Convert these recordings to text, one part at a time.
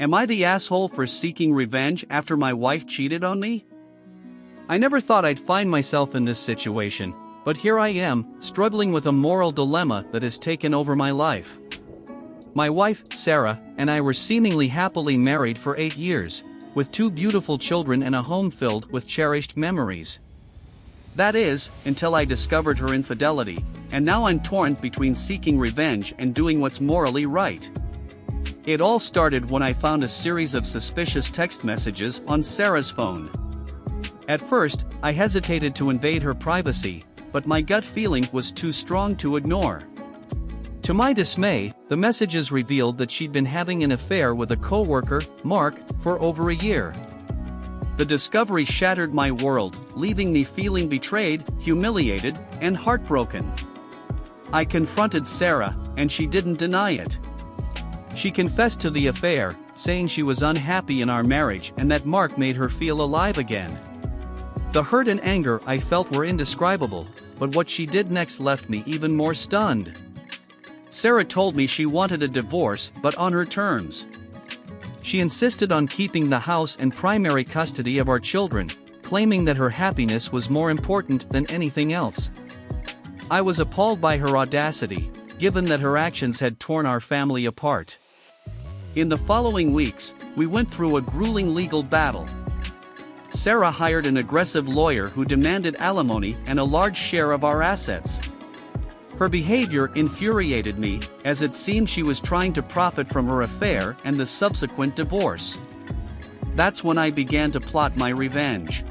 Am I the asshole for seeking revenge after my wife cheated on me? I never thought I'd find myself in this situation, but here I am, struggling with a moral dilemma that has taken over my life. My wife, Sarah, and I were seemingly happily married for 8 years, with 2 beautiful children and a home filled with cherished memories. That is, until I discovered her infidelity, and now I'm torn between seeking revenge and doing what's morally right. It all started when I found a series of suspicious text messages on Sarah's phone. At first, I hesitated to invade her privacy, but my gut feeling was too strong to ignore. To my dismay, the messages revealed that she'd been having an affair with a co-worker, Mark, for over a year. The discovery shattered my world, leaving me feeling betrayed, humiliated, and heartbroken. I confronted Sarah, and she didn't deny it. She confessed to the affair, saying she was unhappy in our marriage and that Mark made her feel alive again. The hurt and anger I felt were indescribable, but what she did next left me even more stunned. Sarah told me she wanted a divorce, but on her terms. She insisted on keeping the house and primary custody of our children, claiming that her happiness was more important than anything else. I was appalled by her audacity, given that her actions had torn our family apart. In the following weeks, we went through a grueling legal battle. Sarah hired an aggressive lawyer who demanded alimony and a large share of our assets. Her behavior infuriated me, as it seemed she was trying to profit from her affair and the subsequent divorce. That's when I began to plot my revenge.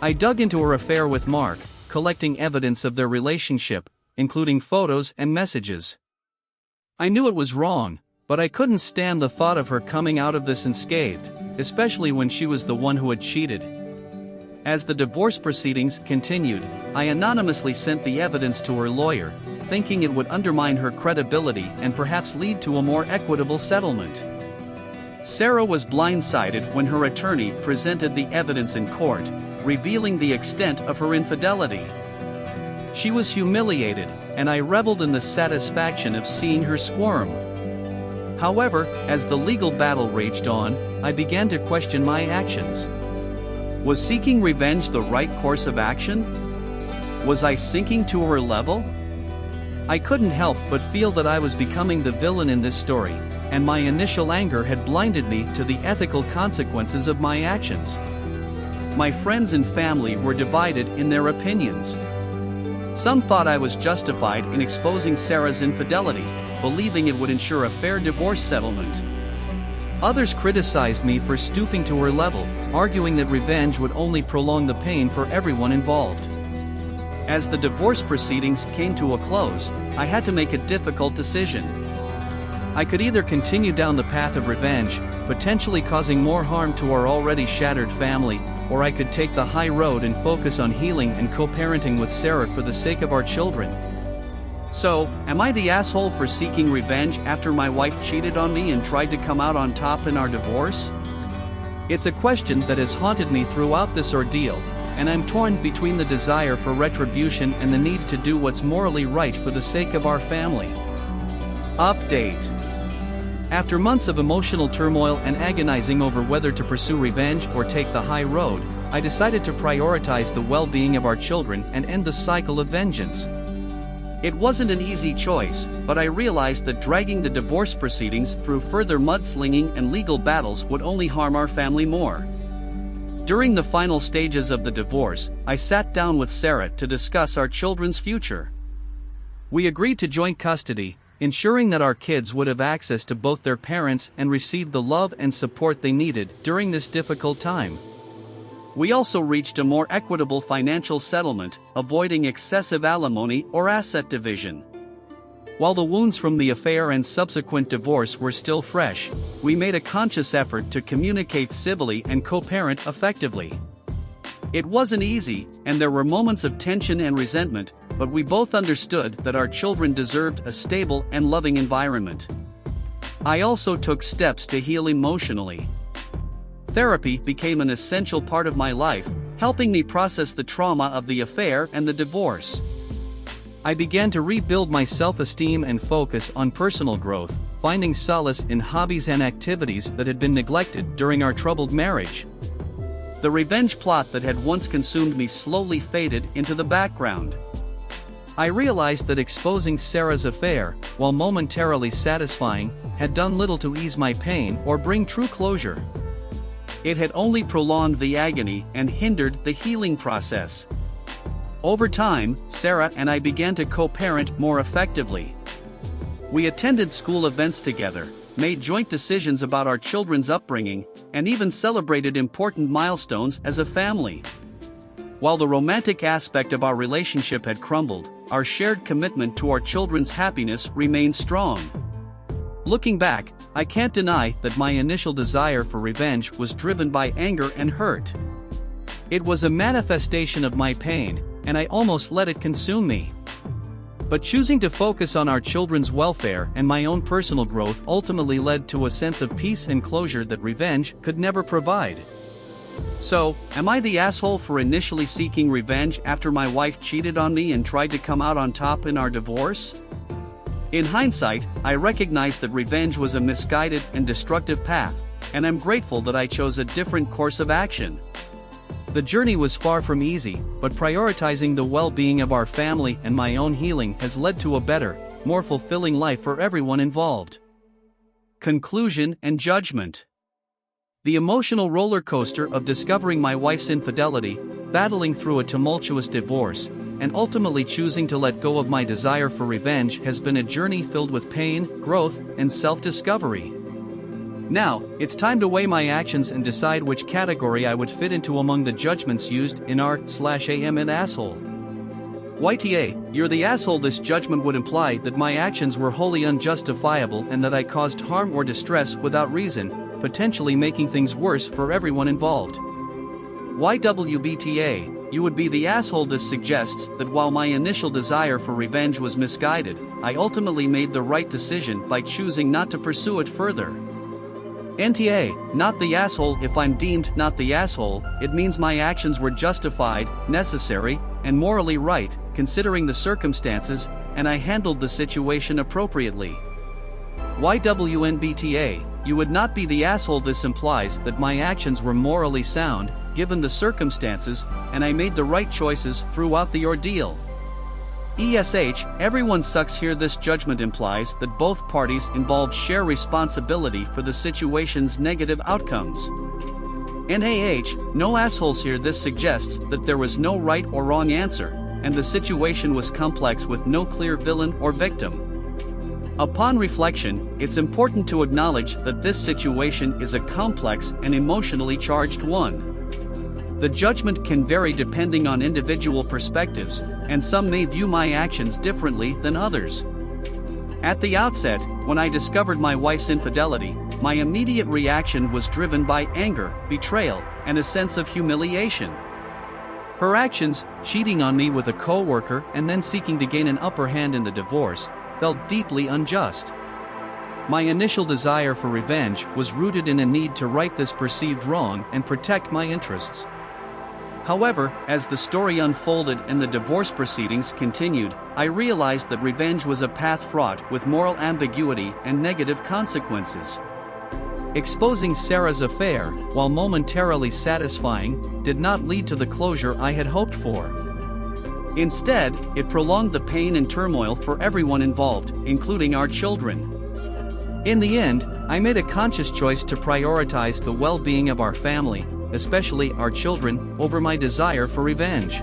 I dug into her affair with Mark, collecting evidence of their relationship, including photos and messages. I knew it was wrong, but I couldn't stand the thought of her coming out of this unscathed, especially when she was the one who had cheated. As the divorce proceedings continued, I anonymously sent the evidence to her lawyer, thinking it would undermine her credibility and perhaps lead to a more equitable settlement. Sarah was blindsided when her attorney presented the evidence in court, revealing the extent of her infidelity. She was humiliated, and I reveled in the satisfaction of seeing her squirm. However, as the legal battle raged on, I began to question my actions. Was seeking revenge the right course of action? Was I sinking to her level? I couldn't help but feel that I was becoming the villain in this story, and my initial anger had blinded me to the ethical consequences of my actions. My friends and family were divided in their opinions. Some thought I was justified in exposing Sarah's infidelity, believing it would ensure a fair divorce settlement. Others criticized me for stooping to her level, arguing that revenge would only prolong the pain for everyone involved. As the divorce proceedings came to a close, I had to make a difficult decision. I could either continue down the path of revenge, potentially causing more harm to our already shattered family, or I could take the high road and focus on healing and co-parenting with Sarah for the sake of our children. So, am I the asshole for seeking revenge after my wife cheated on me and tried to come out on top in our divorce? It's a question that has haunted me throughout this ordeal, and I'm torn between the desire for retribution and the need to do what's morally right for the sake of our family. Update. After months of emotional turmoil and agonizing over whether to pursue revenge or take the high road, I decided to prioritize the well-being of our children and end the cycle of vengeance. It wasn't an easy choice, but I realized that dragging the divorce proceedings through further mudslinging and legal battles would only harm our family more. During the final stages of the divorce, I sat down with Sarah to discuss our children's future. We agreed to joint custody, ensuring that our kids would have access to both their parents and receive the love and support they needed during this difficult time. We also reached a more equitable financial settlement, avoiding excessive alimony or asset division. While the wounds from the affair and subsequent divorce were still fresh, we made a conscious effort to communicate civilly and co-parent effectively. It wasn't easy, and there were moments of tension and resentment, but we both understood that our children deserved a stable and loving environment. I also took steps to heal emotionally. Therapy became an essential part of my life, helping me process the trauma of the affair and the divorce. I began to rebuild my self-esteem and focus on personal growth, finding solace in hobbies and activities that had been neglected during our troubled marriage. The revenge plot that had once consumed me slowly faded into the background. I realized that exposing Sarah's affair, while momentarily satisfying, had done little to ease my pain or bring true closure. It had only prolonged the agony and hindered the healing process. Over time, Sarah and I began to co-parent more effectively. We attended school events together, made joint decisions about our children's upbringing, and even celebrated important milestones as a family. While the romantic aspect of our relationship had crumbled, our shared commitment to our children's happiness remained strong. Looking back, I can't deny that my initial desire for revenge was driven by anger and hurt. It was a manifestation of my pain, and I almost let it consume me. But choosing to focus on our children's welfare and my own personal growth ultimately led to a sense of peace and closure that revenge could never provide. So, am I the asshole for initially seeking revenge after my wife cheated on me and tried to come out on top in our divorce? In hindsight, I recognize that revenge was a misguided and destructive path, and I'm grateful that I chose a different course of action. The journey was far from easy, but prioritizing the well-being of our family and my own healing has led to a better, more fulfilling life for everyone involved. Conclusion and judgment. The emotional roller coaster of discovering my wife's infidelity, battling through a tumultuous divorce, and ultimately choosing to let go of my desire for revenge has been a journey filled with pain, growth, and self-discovery. Now, it's time to weigh my actions and decide which category I would fit into among the judgments used in r/am and asshole. YTA, you're the asshole. This judgment would imply that my actions were wholly unjustifiable and that I caused harm or distress without reason, potentially making things worse for everyone involved. YWBTA, you would be the asshole. This suggests that while my initial desire for revenge was misguided, I ultimately made the right decision by choosing not to pursue it further. NTA, not the asshole. If I'm deemed not the asshole, it means my actions were justified, necessary, and morally right, considering the circumstances, and I handled the situation appropriately. YWNBTA, you would not be the asshole. This implies that my actions were morally sound, given the circumstances, and I made the right choices throughout the ordeal. ESH, everyone sucks here. This judgment implies that both parties involved share responsibility for the situation's negative outcomes. NAH, no assholes here. This suggests that there was no right or wrong answer, and the situation was complex with no clear villain or victim. Upon reflection, it's important to acknowledge that this situation is a complex and emotionally charged one. The judgment can vary depending on individual perspectives, and some may view my actions differently than others. At the outset, when I discovered my wife's infidelity, my immediate reaction was driven by anger, betrayal, and a sense of humiliation. Her actions, cheating on me with a co-worker and then seeking to gain an upper hand in the divorce, felt deeply unjust. My initial desire for revenge was rooted in a need to right this perceived wrong and protect my interests. However, as the story unfolded and the divorce proceedings continued, I realized that revenge was a path fraught with moral ambiguity and negative consequences. Exposing Sarah's affair, while momentarily satisfying, did not lead to the closure I had hoped for. Instead, it prolonged the pain and turmoil for everyone involved, including our children. In the end, I made a conscious choice to prioritize the well-being of our family, especially our children, over my desire for revenge.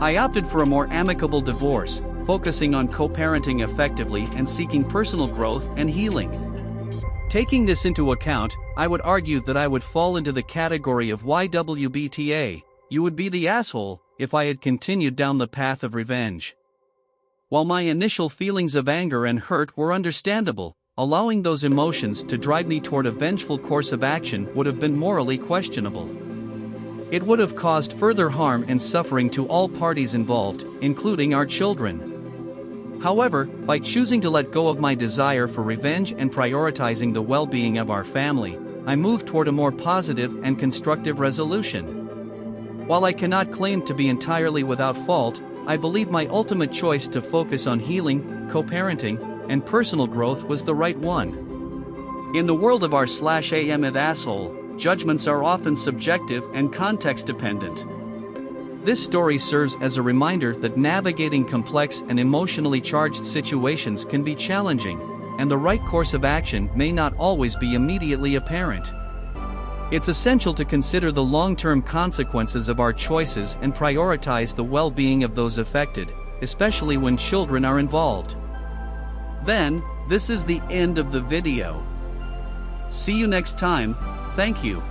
I opted for a more amicable divorce, focusing on co-parenting effectively and seeking personal growth and healing. Taking this into account, I would argue that I would fall into the category of YWBTA, you would be the asshole, if I had continued down the path of revenge. While my initial feelings of anger and hurt were understandable, allowing those emotions to drive me toward a vengeful course of action would have been morally questionable. It would have caused further harm and suffering to all parties involved, including our children. However, by choosing to let go of my desire for revenge and prioritizing the well-being of our family, I moved toward a more positive and constructive resolution. While I cannot claim to be entirely without fault, I believe my ultimate choice to focus on healing, co-parenting, and personal growth was the right one. In the world of r/am asshole, judgments are often subjective and context dependent. This story serves as a reminder that navigating complex and emotionally charged situations can be challenging, and the right course of action may not always be immediately apparent. It's essential to consider the long-term consequences of our choices and prioritize the well-being of those affected, especially when children are involved. Then, this is the end of the video. See you next time. Thank you.